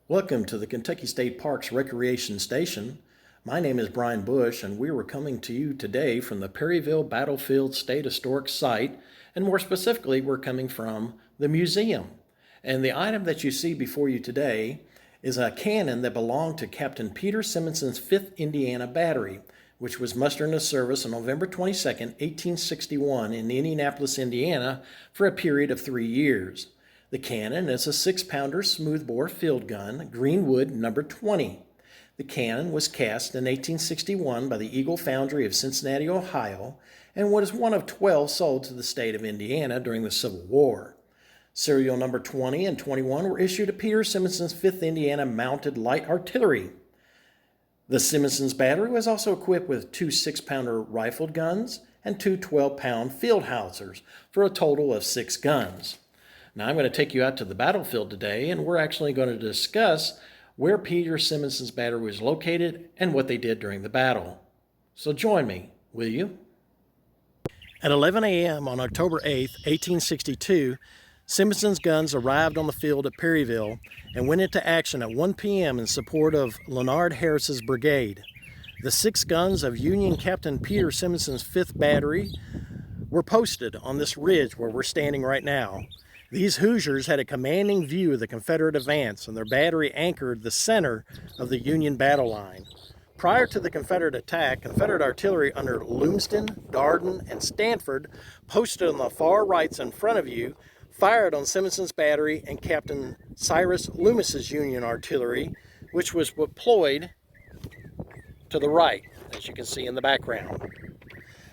Welcome to the Kentucky State Parks Recreation Station. My name is Brian Bush, and we were coming to you today from the Perryville Battlefield State Historic Site, and more specifically, we're coming from the museum. And the item that you see before you today is a cannon that belonged to Captain Peter Simonson's 5th Indiana Battery, which was mustered into service on November 22, 1861 in Indianapolis, Indiana, for a period of 3 years. The cannon is a 6-pounder smoothbore field gun, Greenwood number 20. The cannon was cast in 1861 by the Eagle Foundry of Cincinnati, Ohio, and was one of 12 sold to the state of Indiana during the Civil War. Serial number 20 and 21 were issued to Peter Simonson's 5th Indiana Mounted Light Artillery. The Simonson's battery was also equipped with 2 6-pounder rifled guns and 2 12-pound field howitzers for a total of 6 guns. Now I'm going to take you out to the battlefield today, and we're actually going to discuss where Peter Simonson's battery was located and what they did during the battle. So join me, will you? At 11 a.m. on October 8, 1862, Simonson's guns arrived on the field at Perryville and went into action at 1 p.m. in support of Leonard Harris's brigade. The 6 guns of Union Captain Peter Simonson's 5th Battery were posted on this ridge where we're standing right now. These Hoosiers had a commanding view of the Confederate advance, and their battery anchored the center of the Union battle line. Prior to the Confederate attack, Confederate artillery under Lumsden, Darden, and Stanford, posted on the far rights in front of you, fired on Simonson's battery and Captain Cyrus Loomis's Union artillery, which was deployed to the right, as you can see in the background.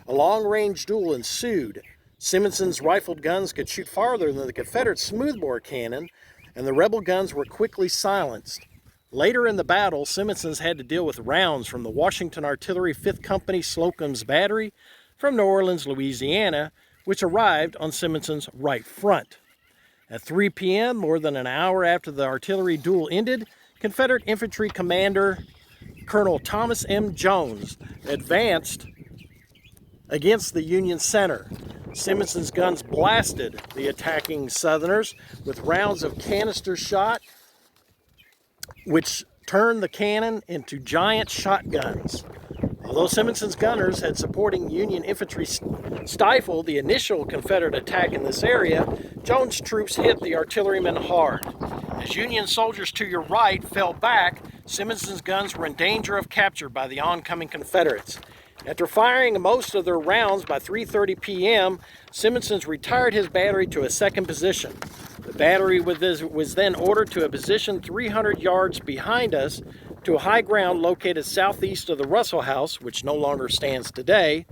A long-range duel ensued. Simonson's rifled guns could shoot farther than the Confederate smoothbore cannon, and the rebel guns were quickly silenced. Later in the battle, Simonson's had to deal with rounds from the Washington Artillery 5th Company Slocum's Battery from New Orleans, Louisiana, which arrived on Simonson's right front. At 3 p.m., more than an hour after the artillery duel ended, Confederate Infantry Commander Colonel Thomas M. Jones advanced against the Union center. Simonson's guns blasted the attacking Southerners with rounds of canister shot, which turned the cannon into giant shotguns. Although Simonson's gunners had supporting Union infantry stifled the initial Confederate attack in this area, Jones' troops hit the artillerymen hard. As Union soldiers to your right fell back, Simonson's guns were in danger of capture by the oncoming Confederates. After firing most of their rounds by 3:30 p.m., Simonson's retired his battery to a second position. The battery was then ordered to a position 300 yards behind us to a high ground located southeast of the Russell House, which no longer stands today,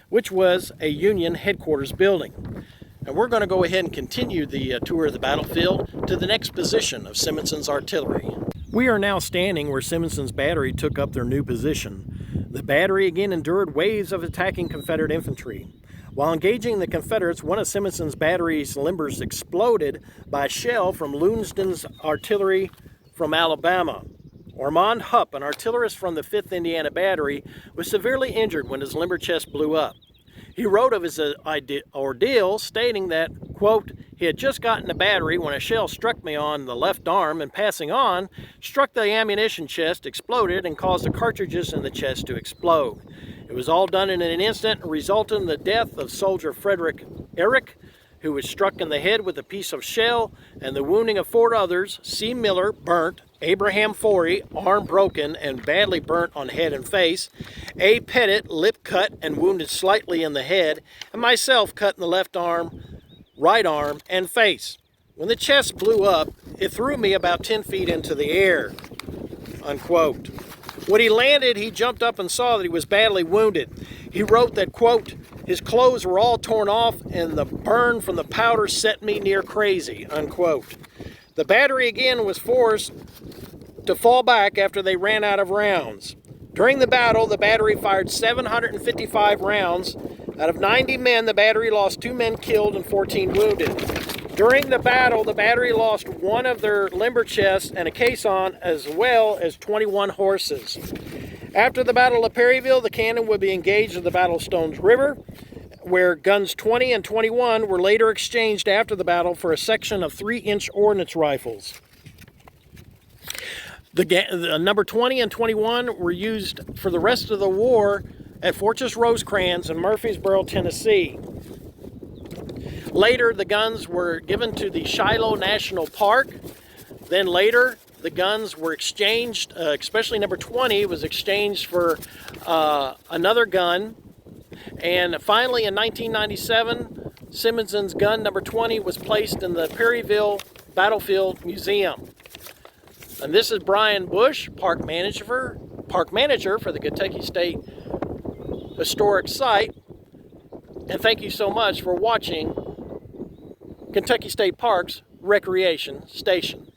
which was a Union headquarters building. And we're going to go ahead and continue the tour of the battlefield to the next position of Simonson's artillery. We are now standing where Simonson's battery took up their new position. The battery again endured waves of attacking Confederate infantry. While engaging the Confederates, one of Simonson's battery's limbers exploded by a shell from Lumsden's artillery from Alabama. Ormond Hupp, an artillerist from the 5th Indiana Battery, was severely injured when his limber chest blew up. He wrote of his ordeal, stating that, quote, he had just gotten a battery when a shell struck me on the left arm and passing on, struck the ammunition chest, exploded, and caused the cartridges in the chest to explode. It was all done in an instant and resulted in the death of soldier Frederick Eric, who was struck in the head with a piece of shell, and the wounding of 4 others, C. Miller, burnt, Abraham Forey, arm broken and badly burnt on head and face, A. Pettit, lip cut and wounded slightly in the head, and myself cut in the left arm, right arm, and face. When the chest blew up, it threw me about 10 feet into the air, unquote. When he landed, he jumped up and saw that he was badly wounded. He wrote that, quote, his clothes were all torn off and the burn from the powder set me near crazy, unquote. The battery again was forced to fall back after they ran out of rounds. During the battle, the battery fired 755 rounds. Out of 90 men, the battery lost 2 men killed and 14 wounded. During the battle, the battery lost one of their limber chests and a caisson, as well as 21 horses. After the Battle of Perryville, the cannon would be engaged at the Battle of Stones River, where guns 20 and 21 were later exchanged after the battle for a section of 3-inch ordnance rifles. The number 20 and 21 were used for the rest of the war at Fortress Rosecrans in Murfreesboro, Tennessee. Later, the guns were given to the Shiloh National Park. Then later, the guns were exchanged, especially number 20 was exchanged for another gun. And finally, in 1997, Simonson's gun number 20 was placed in the Perryville Battlefield Museum. And this is Brian Bush, park manager for the Kentucky State Historic Site. And thank you so much for watching Kentucky State Park's Recreation Station.